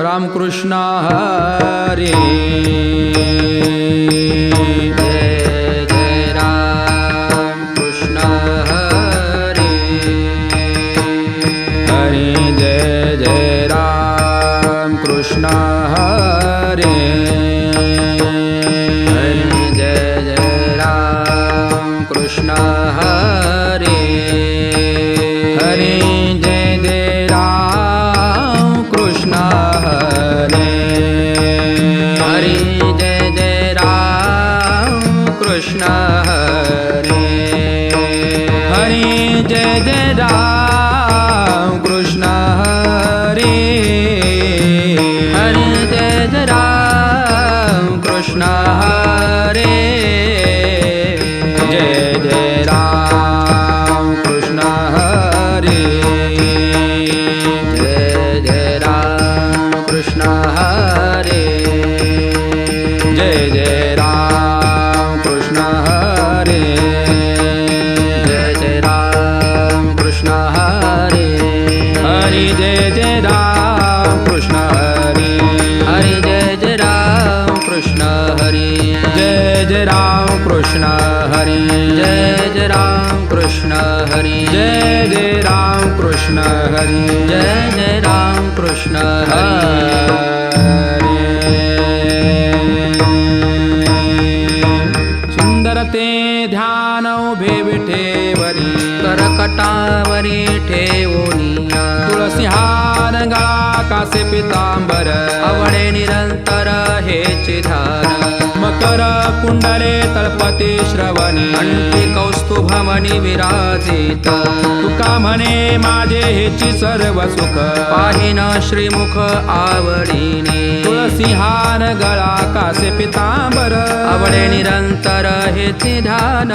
रामकृष्ण हरी. जय जय राम कृष्ण हरी. हरी जय जय राम कृष्ण हरी. हरी जय जय राम कृष्ण हरी. हरी जय जय राम कृष्ण हरी. हरी जय जय राम कृष्ण हरी. हरी जय जय राम कृष्ण हरी. हरी जय जय राम कृष्ण हरी. जय जय राम कृष्ण हरी. जय जय राम कृष्ण हरी. जय जय राम कृष्ण हरी. जय जय राम कृष्ण हरी. हरी जय जय राम कृष्ण हरी. हरी जय जय राम कृष्ण हरी. जय जय राम कृष्ण हरी. जय जय राम कृष्ण हरी. जय जय राम कृष्ण हरी. जय जय राम कृष्ण सुंदर ते ध्यान उभे विठेवरी. करकटावरी ठेवोनिया. तुळसी हार गळा कासे पितांबर. आवडे निरंतर हेचे ध्यान. मकर कुंडले तळपते श्रवणी. अंती कौस्तुभमणी विराजित. तुका म्हणे माझे हेची सर्व सुख. पाहिन श्रीमुख आवडीने. तुळसी हार गळा कासे पितांबर. आवडे निरंतर हेचे ध्यान.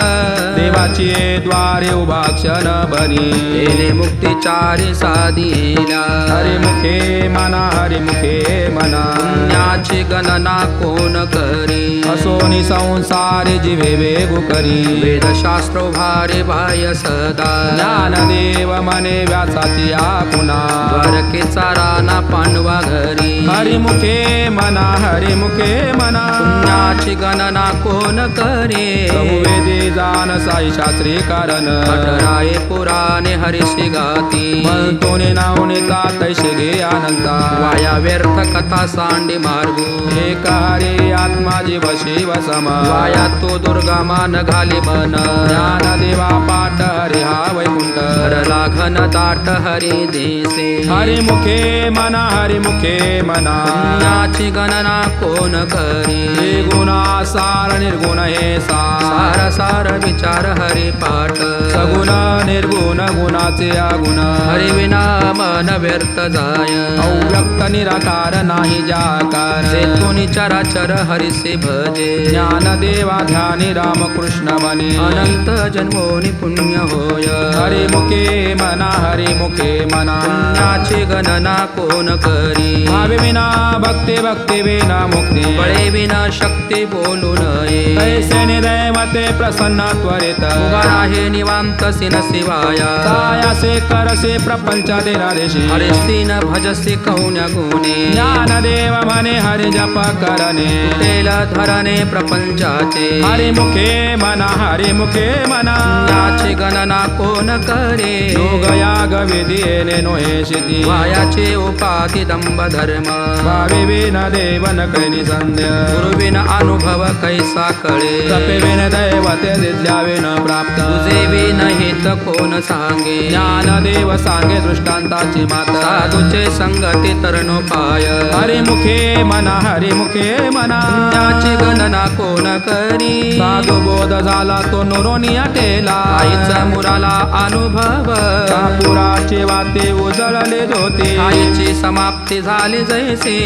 देवाची द्वारे उभा क्षण बनी. तेने मुक्तिचारी साधिला. हरिमुखे मना हरिमुखे मना. पुण्याची गणना कोण करी. असोनी संसारे जिवे वेगु करी. वेदशास्त्रो भारे बाह्य सदा. ज्ञानदेव मने व्यासाची आकुना. द्वारकेचा राणा पांडवा घरी. हरिमुखे मना हरिमुखे मना. पुण्याची गणना कोण करे. वेदे जान साई शास्त्री कारण. अठराये पुराणे हरिशी गाती. म्हणतोने नावने तैसे घे आनंदा. वाया व्यर्थ कथा सांडी मार्गू. एक हरे आत्मा जीव शिव सम. वाया तो दुर्गमान घाली मन. ज्ञानदेवा पाठ हरि हा वैकुंठ. हरला घन दाट हरी देसे. हरिमुखे मना हरिमुखे मना. पुण्याची गणना कोण करी. निर्गुणा सार निर्गुण हे सार सार विचार हरी पाठ. सगुण निर्गुण गुणाचे अगुण. हरी विना मन व्यर्थ जाय. अव्यक्त निराकार नाही जाकार. जेतून चराचर हरिसे भजे. ज्ञानदेवा ध्यानी रामकृष्ण मनी. अनंत जन्मोनी पुण्य होय. हरिमुखे मना हरिमुखे मना. पुण्याची गणना कोण करी. भावे विना भक्ती भक्ती विना मुक्ती. बळे विना शक्ती बोलू नये. कैसे निदैवते प्रसन्न त्वरित. उभा राहे निवांत सिन शिवाया. सायासे करसे प्रपंच देशी. हरिसीन भजसी कौन्य गुणे. ज्ञानदेव म्हणे हरि जप करणे. तेल धरणे प्रपंचाचे. हरिमुखे मना हरिमुखे मना. पुण्याची गणना कोण करे. योग याग विधीने नोहे शिती. वायाचे उपाधी दंभ धर्म. भावे विन देव न कैनी संध्या. गुरुविन अनुभव कैसा कळे. तपे विन दैवते दिल्या विन प्राप्त. तुझे विन हित कोण सांगे. ज्ञानदेव सांगे दृष्टांताची माता. साधूचे संगती तरणोपाय. हरिमुखे मना हरिमुखे मना. पुण्याची गणना कोण करी. साधू बोध झाला तो नुरोनिया टेला. आईचा मुराला अनुभव. कापुराचे वाते उजळले ज्योती. आईची समाप्ती झाली जैसे.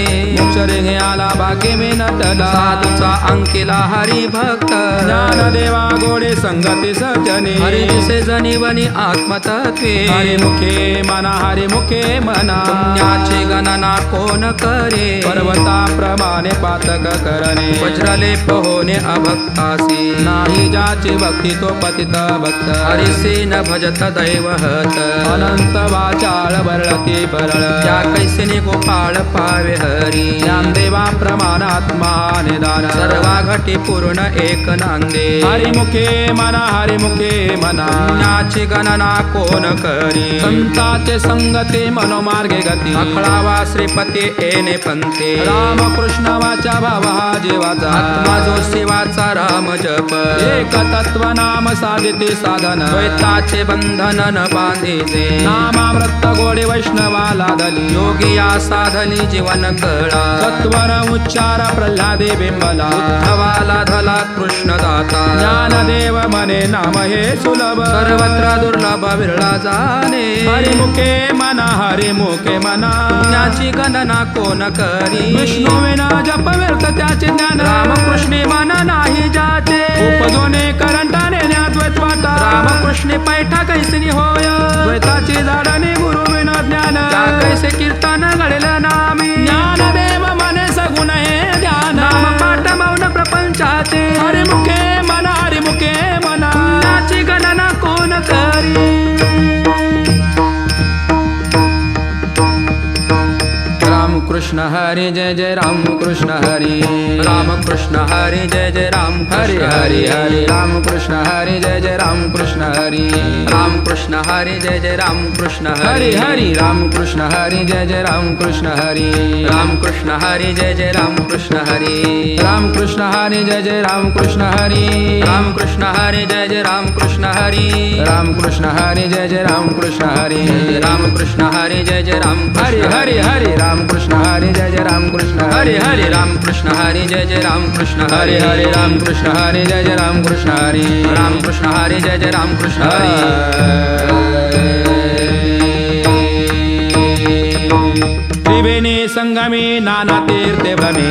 अक्षरे घे आला बाके मे नटला साधूचा अंकिला हरी भक्त ज्ञानदेवा गोडे संगती सजनी हरी दिसे जनिवनी आत्मतत्वे हरिमुखे मना हरिमुखे मना पुण्याची गणना कोण करे पर्वताप्रमाणे पातक करणे वज्रलेप होणे अभक्तासी नाही ज्याची भक्ती तो पतित भक्त हरिसे न भजत दैवहत अनंत वाचाळ बरळती बरळ त्या कैसिनी गोपाळ पावे हरी ज्ञानदेवा प्रमाणात्मा निदान सर्वा घटी पूर्ण एक नांदे हरिमुखे मना हरिमुखे मना पुण्याची गणना कोण करी संताचे संगती मनोमार्गे गती अखळावा श्रीपती येणे पंते रामकृष्ण वाचा भाव हा जीवाचा आत्मा जो शिवाचा राम जप एक तत्व नाम साधिते साधन द्वैताचे बंधन न बांधिते नामामृत गोडे वैष्णवाला दली योगी या साधनी जीवन कळा सत्वर उच्चार प्रल्हादे बिंबला उद्धवाला धला कृष्ण दाता ज्ञानदेव मने नाम हे सुलभ सर्वत्र दुर्लभ विरळा जाणे हरिमुखे मना हरिमुखे मना पुण्याची गणना कोण करी विष्णू विना जप व्यर्थ त्याचे ज्ञान रामकृष्णे मन नाही जाते उपजोने करंटाने ज्ञाद्वैत वाटा रामकृष्णे पैठा कैसिनी होय द्वैताची झाडाने गुरु विना ज्ञान त्या कैसे कीर्तन घडेल नामी ज्ञानदेव मने सगुण हे ध्यान नाम पाठ मौन प्रपंचाचे हरिमुखे मना हरिमुखे मना पुण्याची गणना कोण करी रामकृष्ण हरी जय जय रामकृष्ण हरी रामकृष्ण हरी जय जय राम हरी हरी हरी रामकृष्ण हरी जय जय रामकृष्ण हरी रामकृष्ण हरी जय जय रामकृष्ण हरी हरी रामकृष्ण हरी जय जय रामकृष्ण हरी रामकृष्ण हरी जय जय रामकृष्ण हरी रामकृष्ण हरी जय जय रामकृष्ण हरी रामकृष्ण हरी जय जय रामकृष्ण हरी रामकृष्ण हरी जय जय रामकृष्ण हरी रामकृष्ण हरी जय जय राम हरी हरी हरी रामकृष्ण हरी जय जय रामकृष्ण हरी हरी रामकृष्ण हरी जय जय रामकृष्ण हरी हरी रामकृष्ण हरी जय जय रामकृष्ण हरी रामकृष्ण हरी जय जय रामकृष्ण हरी त्रिवेणी संगमी नाना तीर्थे भ्रमे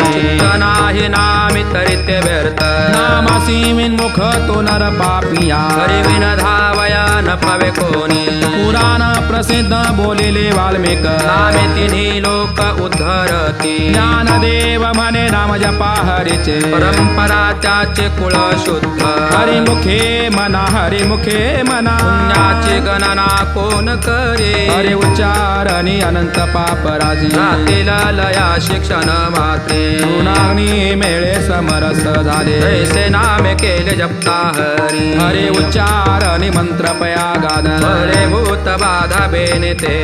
नाही नामी तरिते व्यर्थ नामासी विन्मुख तो नर पापिया हरी विन धावया न पावे कोणी पुराण प्रसिद्ध बोलेले वाल्मिक नामे तिन्ही लोक उद्धरती ज्ञानदेव म्हणे नाम जपा हरीचे परंपरा त्याचे कुळ शुद्ध हरिमुखे मना हरिमुखे मना पुण्याची गणना कोण करे हरे उच्चारणी अनंत पापराजी रातील लया शिक्षण मात्रे ऋणाग्नी मेळे समरस झाले ऐसे नामे केले जपता हरी हरे उच्चारणी मंत्र पया गादन हरे भूत बाधा बेने ते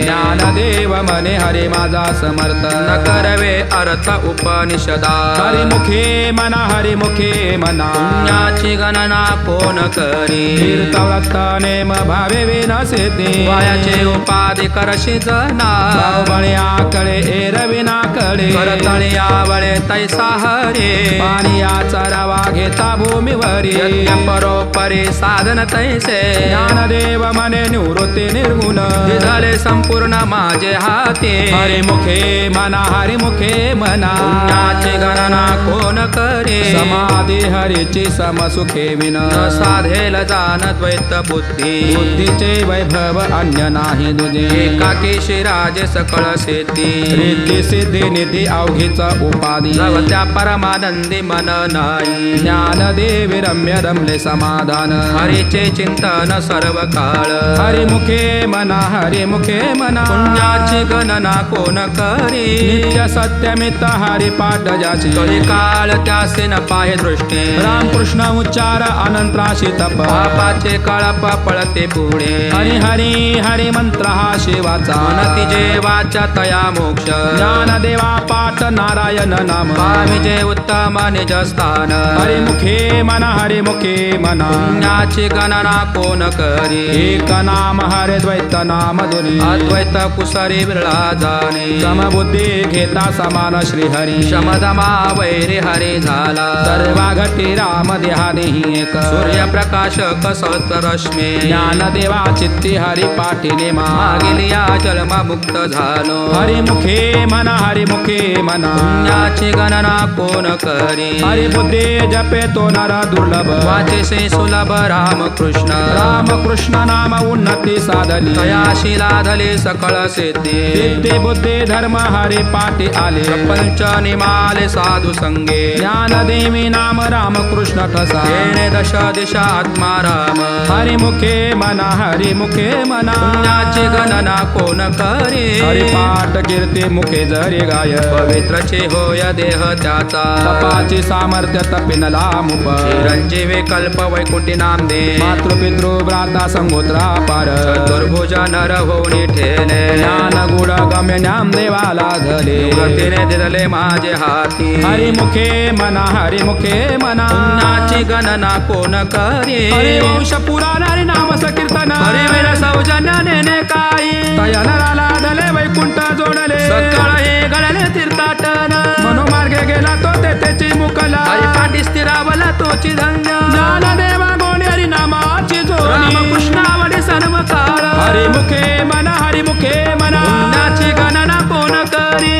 ज्ञानदेव म्हणे हरे माझा समर्थ न करवे अर्थ उपनिषदा हरिमुखे मना हरिमुखे मना पुण्याची गणना कोण करी तीर्थव्रत नेम भावे विनसिद्धी वायाचे उपाधी करशी जना बाहुबळी आकडे एरविना कडे करतळी आवळे तैसा हरे पाणी चरावा घेता भूमीवरी यज्ञ परोपरी साधन तैसे ज्ञानदेव म्हणे निवृत्ती निर्गुण झाले संपूर्ण माझे हाते हरिमुखे मना हरिमुखे मना पुण्याची गणना कोण करे समाधी हरीची समसुखे विन न साधेल जाण द्वैत बुद्धी बुद्धीचे वैभव अन्य नाही दुजे एकाकी शिराजे सकळ सिद्धी रिद्धी सिद्धी निधी अवघीचा उपाधी त्या परमानंदी मन नाही ज्ञानदेवी रम्य रमले समाधान हरीचे चिंतन सर्व काळ हरिमुखे मना हरिमुखे मना पुण्याची गणना कोण करी नित्य सत्यमित हरिपाठ ज्याची कधी काळ त्यासे न पाहे दृष्टी रामकृष्ण उच्चार अनंतराशी तप पापाचे कळप पळते पुढे हरी हरी हरी मंत्र हा शिवाचा मनती जेवाच्या तया मोक्ष ज्ञानदेवा पाठ नारा नारायण नाम पाविजे उत्तम निज स्थान हरिमुखे म्हणा हरिमुखे म्हणा पुण्याची गणना कोण करी एक नाम हरे द्वैत नाम दुरी अद्वैत कुसरी विरळा जाणे समबुद्धी घेता समान श्रीहरी शमदमा वैरी हरी झाला सर्वा घटी राम देहादेही एक सूर्यप्रकाश कसत रश्मी ज्ञानदेवा चित्ती हरी पाठीने मा मागिलिया जन्म मुक्त झालो हरिमुखे म्हणा हरिमुखे म्हणा पुण्याची गणना कोण करी हरिबुद्धी जपे तो नर दुर्लभ वाचेसे सुलभ रामकृष्ण रामकृष्ण नाम उन्नती साधली तयाशी लाधले सकळ सिद्धी सिद्धी बुद्धी धर्म हरी पाठी आले पंच निमाले साधू संगे ज्ञानदेवी नाम रामकृष्ण ठसा येणे दश दिशा आत्मा राम हरिमुखे म्हणा हरिमुखे म्हणा पुण्याची गणना कोण करी हरिपाठ कीर्ती मुखे जरी गाय पवित्रचे होय देह त्याचा तपाची सामर्थ्य तपिनला मुप चिरंजीवी कल्प वैकुंठी नाम दे मातृपितृ भ्राता संगोत्रा पार दुर्भुज नर होऊन ठेले ज्ञान गुण गम्य ज्ञान देवाला धले निवृत्तीने दिले माझे हाती हरिमुखे म्हणा हरिमुखे म्हणा पुण्याची गणना कोण करी हरिवंश पुराण हरिनाम संकीर्तन हरिवीर सौजन्याने ने काही तयनराला धले वैकुंठ जोडले सकळ हे गळले तीर्थाटन मनोमार्गे गेला तो तेथेची मुकला हरिपाठी स्थिरावला तोची धन्य ज्ञानदेवा गोणी हरिनामाची जोडी रामकृष्णावडी सर्व काळ हरिमुखे म्हणा हरिमुखे म्हणा पुण्याची गणना कोण करी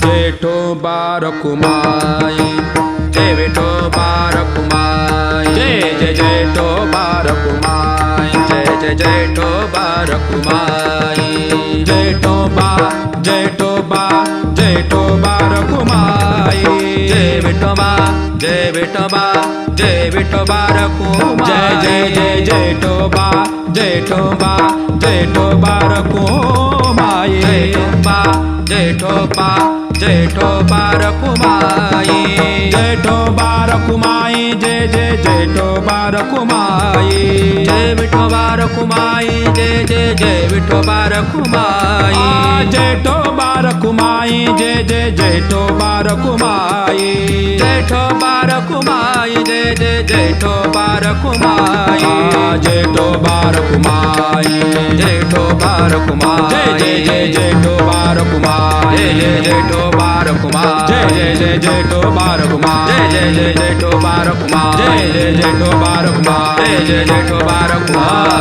जेठो बारकुमाई जय विठो बारकुमाई जय जय जेठो बारकुमाई जय जय जयठो बारकुमाई जेठो बा जेठो बा जेठो बारकुमाई जय विठोबा जय विठोबा जय विठो बारकुमाई जय जय जय जेठो बा जेठो बा जेठो बारकुमाई जयठोबा जयठोबा जयठो बारकुमाई जेठो बारकुमाई जय जय जेठो बारकुमाई जय विठो बारकुमाई जय जय जय विठो बारकुमाई जेठो बारकुमाई जय जय जेठो बारकुमाई जयठो बारकुमाई जय जय जयठो बारकुमाई जेठो बारकुमाई जयठो बारकुमाई जय जय जय जेठो बारकुमाई जय जय जयठो बारकुमाई जय जय जय जेठो बारकुमाई जय जय जय जयठो बारकुमाई जय जय जेठो बारकुमाई जय जय जयठो बारकुमाई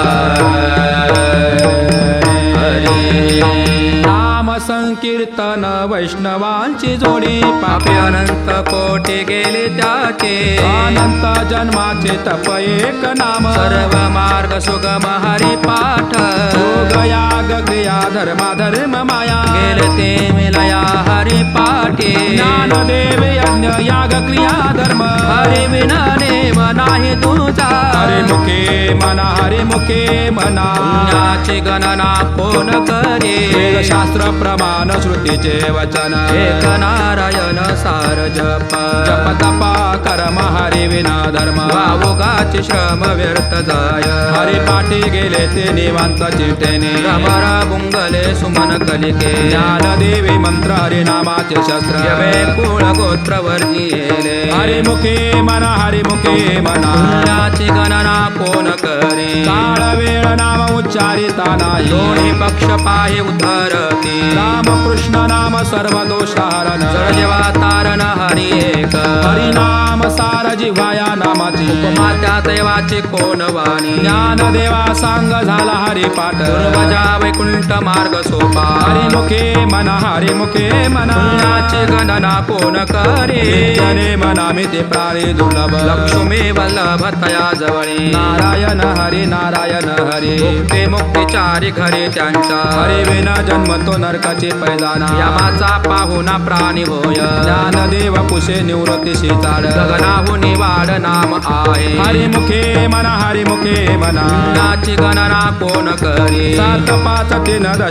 नाम संकीर्तन वैष्णवांची जोडी पापी अनंत कोटी गेले त्याचे अनंत जन्माचे तप एक नाम सर्व मार्ग सुगम हरी पाठ योग याग क्रिया धर्मा धर्म माया गेले ते मिलया हरी पाठी ज्ञानदेव यज्ञ याग क्रिया धर्म हरी विना देव नाही तुझा हरिमुखे म्हणा हरिमुखे म्हणा पुण्याची गणना कोण करी वेदशास्त्र प्रमाण श्रुतीचे वचन एक नारायण सार जप जप तपा कर्म हरि विना धर्म वावोगाचे श्रम व्यर्थ जाय हरिपाठी गेले ते निवांत चितेने रमरा बुंगले सुमन कलिके ज्ञानदेवी मंत्र हरिनामाचे शस्त्र यवे कुळ गोत्र वर्गीले हरिमुखे म्हणा हरिमुखे म्हणा पुण्याची गणना कोण करी काळ वेळ नाम उच्चारिता नाही दोन्ही पक्ष पाहे उद्धरती रामकृष्ण नाम सर्व दोष हरण जेव्हा तारण हरी एक हरिनाम सार जिव्हाया नामाची उपमात्या देवाची कोण वाणी ज्ञानदेवा सांग झाला हरिपाठ पूर्वजा वैकुंठ मार्ग सोपा हरिमुखे म्हणा हरिमुखे म्हणा पुण्याची गणना कोण करी नित्याने म्हणा मी ते प्राणी दुर्लभ लक्ष्मी वल्लभ तया जवळी नारायण हरी नारायण हरी मुक्ती मुक्तीचारी घरी त्यांच्या हरी विना जन्म तो नरकाची पैजाना यमाचा पाहुणा प्राणी होय ज्ञानदेव कुशे निवृत्ती शीताळ गगनाहुनी वाढ नाम आहे हरिमुखे म्हणा हरिमुखे म्हणा पुण्याची गणना कोण करी 7 5 3 10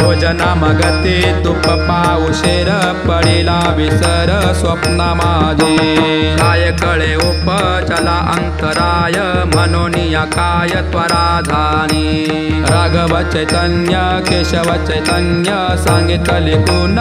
भोजना मगते तुप पाऊशेर पडिला विसर स्वप्न माझे काय कळे उपचला अंतराय मनोनिया काय त्वरा झाली राघव चैतन्य केशव चैतन्य सांगितले गुण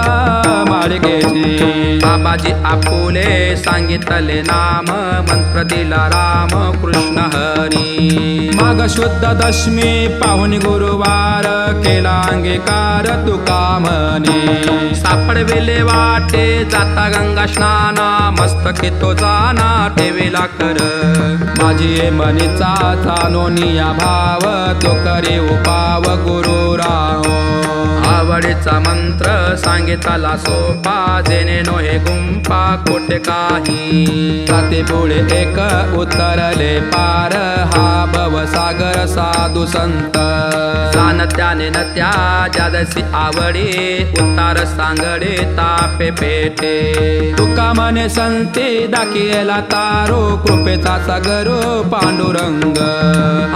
माळिकेची बाबाजी आपुले सांगितले नाम मंत्र दिला राम कृष्ण हरी माघ शुद्ध दशमी पाहुणी गुरुवार केला अंगीकार तुका म्हणे सापडविले वाटे जाता गंगा स्नाना मस्तकी तो जाना ठेविला कर माझी मनीचा चानोनिया भाव तो करे उपाव गुरु राहो आवडीचा मंत्र सांगितला सोपा जेणे नोहे गुंपा कोटे काही जाते पुढे एक उतरले पार हा भवसागर साधू संत जाण त्याने न त्या जादसी आवडी उतार सांगडे तापे पेटे तुका म्हणे संते दाखिला तारो कृपेचा सागरो पांडुरंग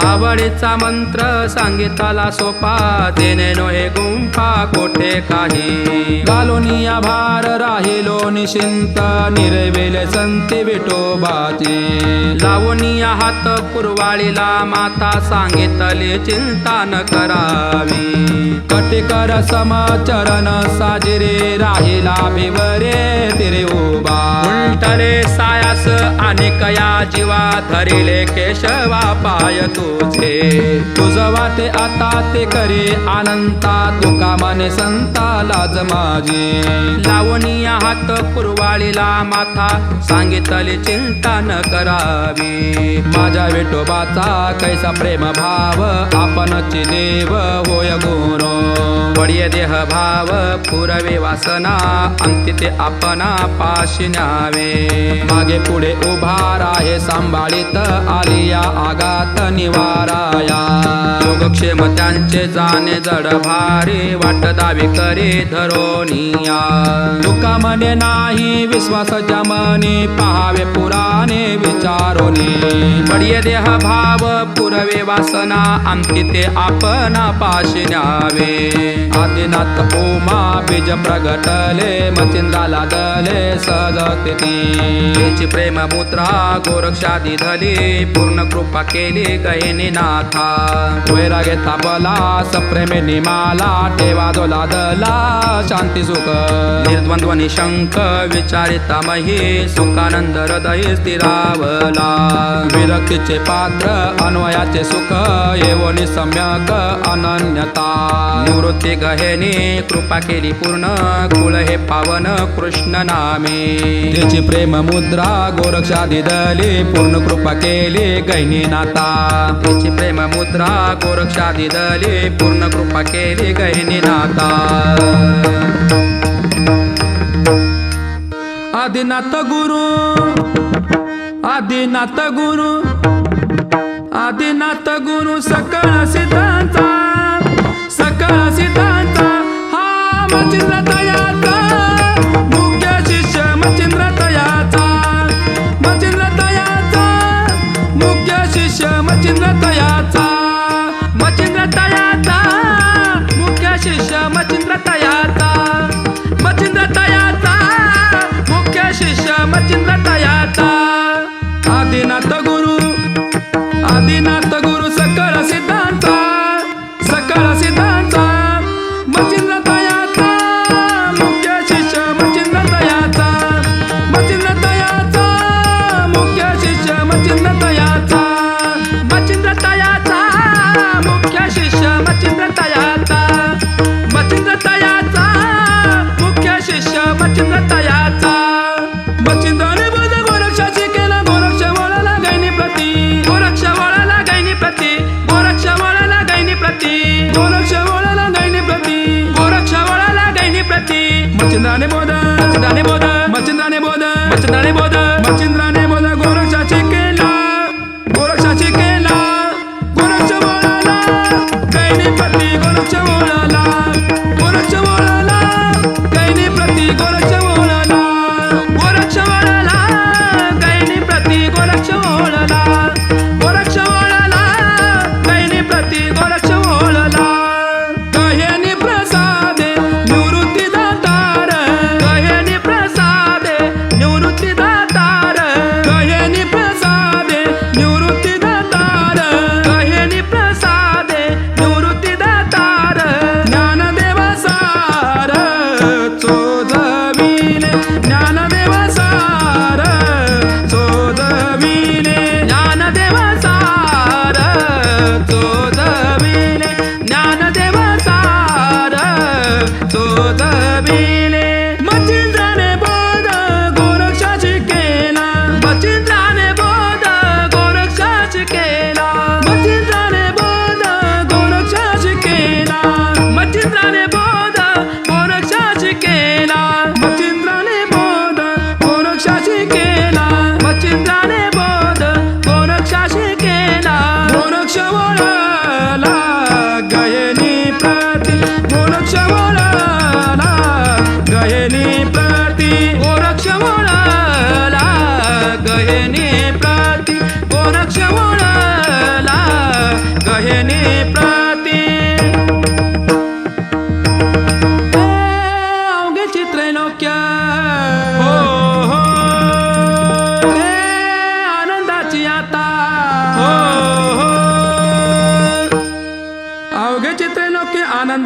आवडीचा मंत्र सांगितला सोपा जेणे नोहे गुंफा कोठे काही गालोनिया भार राहिलो निशिंत निर्वेले संते विठोबाचे लावणीया हात कुरवाळीला माता सांगितले चिंता न करावी कटिकर समाचरण साजरे राहिला भिवरे तिरे उभा उलटले सायास अनेकया जीवा धरिले केशवा पाय तुझे तुझ वाटे आता ते करे अनंता तुका म्हणे संता लाज माझी लावणीया हात कुरवाळीला माथा सांगितले चिंता न करावी माझ्या विठोबाचा कैसा प्रेम भाव आपणची देव होय गुरु वडिय देह भाव पुरवे वासना अंती ते आपणा पाशी न्यावे मागे पुढे उभा राहे सांभाळीत आलिया आगात निवाराया योगक्षेम त्यांचे जाणे जड भारी वाट दावी करे धरोनिया तुका म्हणे नाही विश्वास जमने पहावे पुराणे विचारोनी वडिय देह भाव पुरवे वासना अंती ते आपणा पाशी न्यावे आदिनाथ उमा बीज प्रगटले मचिंद्राला दले सजते प्रेम मुद्रा गोरक्षादी धली पूर्ण कृपा केली गहिनी नाथा वैरागे थापला सप्रेमे निमाला ठेवा दोला दला शांती सुख निर्द्वंद्व निशंक विचारिता मही सुखानंद हृदय स्थिरावला विरक्तीचे पात्र अन्वयाचे सुख येवोनी सम्यक अनन्यता निवृत्ती गहेनी कृपा केली पूर्ण कुळ हे पावन कृष्ण नामे त्याची प्रेम मुद्रा गोरक्षादी दली पूर्ण कृपा केली गैनी नाता त्याची प्रेम मुद्रा गोरक्षादी दली पूर्ण कृपा केली गहिनी नाता आदिनाथ गुरु आदिनाथ गुरु आदिनाथ गुरु सकळ सिद्धांचा सकळ सिद्धांचा हा मचिंद्र तयाचा मुख्य शिष्य मचिंद्र तयाचा मचिंद्र तयाचा मुख्य शिष्य मचिंद्र तयाचा मचिंद्र तयाचा मुख्य शिष्य मचिंद्र तयाचा मचिंद्र तयाचा मुख्य शिष्य मचिंद्र तयाचा आदिनाथ गुरु आदिनाथ गुरु सकळ सिद्धांचा सकळ सिद्धांचा मचिंद्र तयाचा मुख्य शिष्य मचिंद्र तयाचा मचिंद्र तयाचा मुख्य शिष्य मचिंद्र तयाचा मचिंद्र तयाचा मुख्य शिष्य मचिंद्र तयाचा मचिंद्र तयाचा मुख्य शिष्य मचिंद्र तयाचा मचिंद्राने बोध गोरक्षाची केला गोरक्ष वळाला गैनी प्रती गोरक्ष वळाला गैनी प्रती गोरक्ष वळाला गैनी प्रती गोरक्ष वळाला गैनी प्रती गोरक्ष वळाला गैनी प्रती मचिंद्राने बोध मचिंद्राने बोध मचिंद्राने बोध मचिंद्राने बोध मचिंद्राने बोध गोरक्षाची केला गोरक्षाची केला गोरक्ष वळाला गैनी प्रती गोरक्ष वळाला गोरक्ष वळाला गैनी प्रती गोरक्ष वळाला गोरक्ष वळाला गैनी प्रती गोरक्ष वळाला गोरक्ष वळाला गैनी प्रती गोरक्ष वळाला गहेनी प्रसाद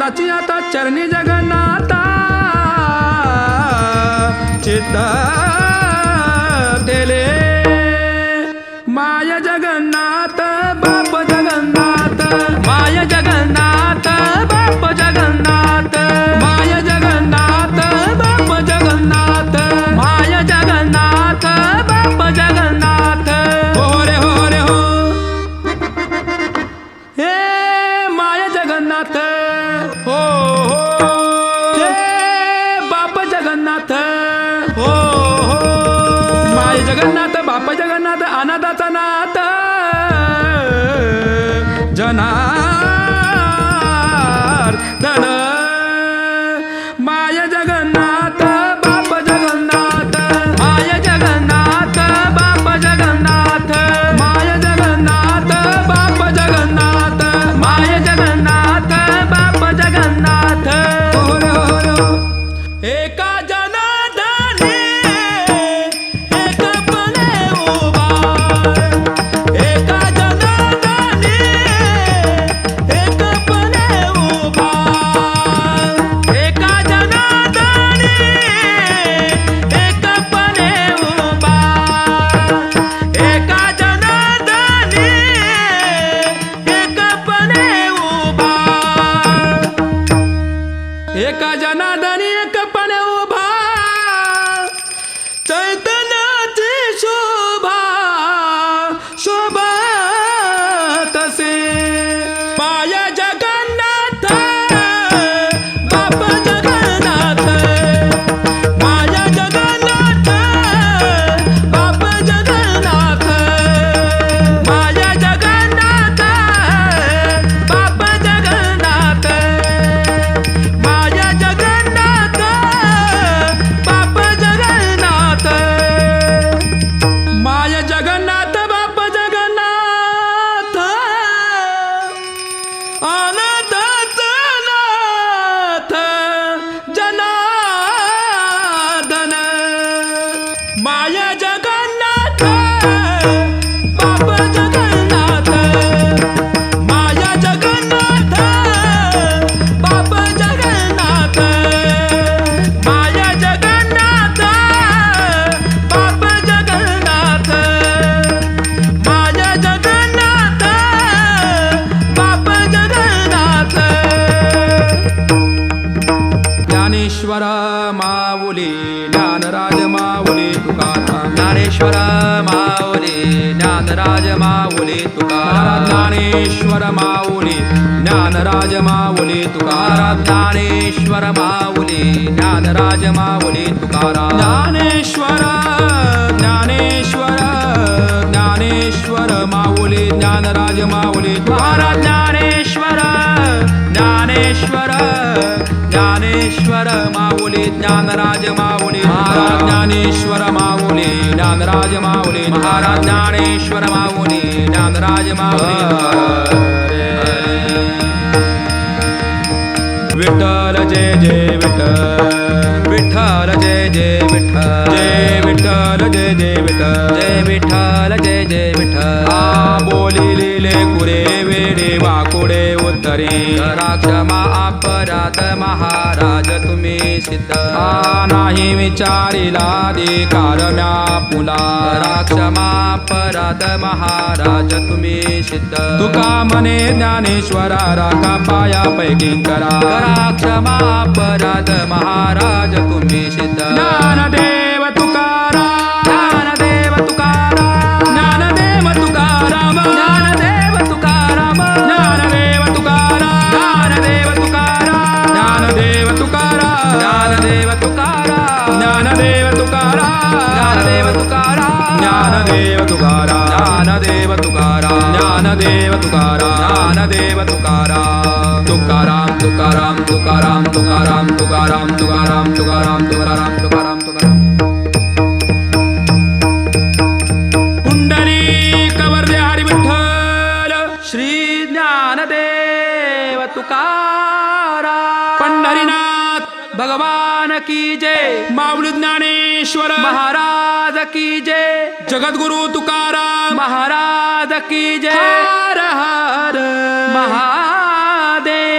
त्याची आता चरणी जगन्नाथा चित्त दिले माय जगन्नाथ बाप जगन्नाथ माय जगन्नाथ बाप जगन्नाथ माय जगन्नाथ बाप जगन्नाथ माय जगन्नाथ बाप जगन्नाथ हो रे हो हे माय जगन्नाथ हो हे बाप जगन्नाथ हो माय जगन्नाथ बाप जगन्नाथ अनाथाचा नाथ जनार्दन माय जगन्नाथ बाप जगन्नाथ माय जगन्नाथ बाप जगन्नाथ माय जगन्नाथ बाप जगन्नाथ माय जगन्नाथ बाप जगन्नाथ एका जनार्दनी एकपणे उभा एका जनार्दनी एकपणे उभा एका जनार्दनी एकपणे उभा एका जनार्दनी एकपणे उभा एका जनार्दनी एकपणे उभा चैतन्याची शोभा शोभा तसे माय जगन्नाथ बाप जगन्नाथ माय जगन्नाथ बाप जगन्नाथ माय जगन्नाथ बाप जगन्नाथ माय जगन्नाथ बाप जगन्नाथ माय जगन्नाथ बाप जगन्नाथ अनाथाच नाथ जनार्दन माय जगन्नाथ बाप जगन्नाथ माय जगन्नाथ बाप जगन्नाथ माय जगन्नाथ बाप जगन्नाथ माय जगन्नाथ बाप जगन्नाथ ज्ञानेश्वर माऊली ज्ञानराज माऊली तुकाराम ज्ञानेश्वर माऊली ज्ञानराज माऊली तुकाराम ज्ञानेश्वर माऊली ज्ञानराज माऊली तुकाराम ज्ञानेश्वर माऊली ज्ञानराज माऊली तुकाराम ज्ञानेश्वर ज्ञानेश्वर ज्ञानेश्वर माऊली ज्ञानराज माऊली तुकाराम ज्ञानेश्वर ज्ञानेश्वर ज्ञानेश्वर माऊली ज्ञानराज माऊली महाराज ज्ञानेश्वर माऊली ज्ञानराज माऊली महाराज ज्ञानेश्वर माऊली ज्ञानराज माऊली विठ्ठल जय जय विठ्ठल विठ्ठल जय जय विठ्ठल जय विठ्ठल जय जय विठ्ठल जय विठ्ठल जय जय विठ्ठल आ बोली लिले कुरे वेडे वाकुडे उत्तरे करा क्षमा अपराध महाराज तुम्ही सिद्ध आ नाही विचारिला अधिकार म्या पुला करा क्षमा अपराध महाराज तुम्ही सिद्ध तुका म्हणे ज्ञानेश्वरा राखा पाया पैकी करा क्षमा अपराध महाराज तुम्ही सिद्ध ज्ञानदेव तुकाराम ज्ञानदेव तुकाराम ज्ञानदेव तुकाराम ज्ञानदेव तुकाराम ज्ञानदेव तुकाराम ज्ञानदेव तुकाराम ज्ञानदेव तुकाराम ज्ञानदेव तुकाराम ज्ञानदेव तुकाराम ज्ञानदेव तुकाराम ज्ञानदेव तुकाराम ज्ञानदेव तुकाराम ज्ञानदेव तुकाराम ज्ञानदेव तुकाराम तुकाराम तुकाराम तुकाराम तुकाराम तुकाराम तुकाराम तुकाराम तुकाराम तुकाराम तुकाराम पुंडलिक वर्धे हरी विठ्ठल श्री ज्ञानदेव तुकाराम पंढरीनाथ भगवान की जय माऊली ज्ञानेश्वर महाराज की जय जगद्गुरु तुकाराम महाराज की जय हर हर महादेव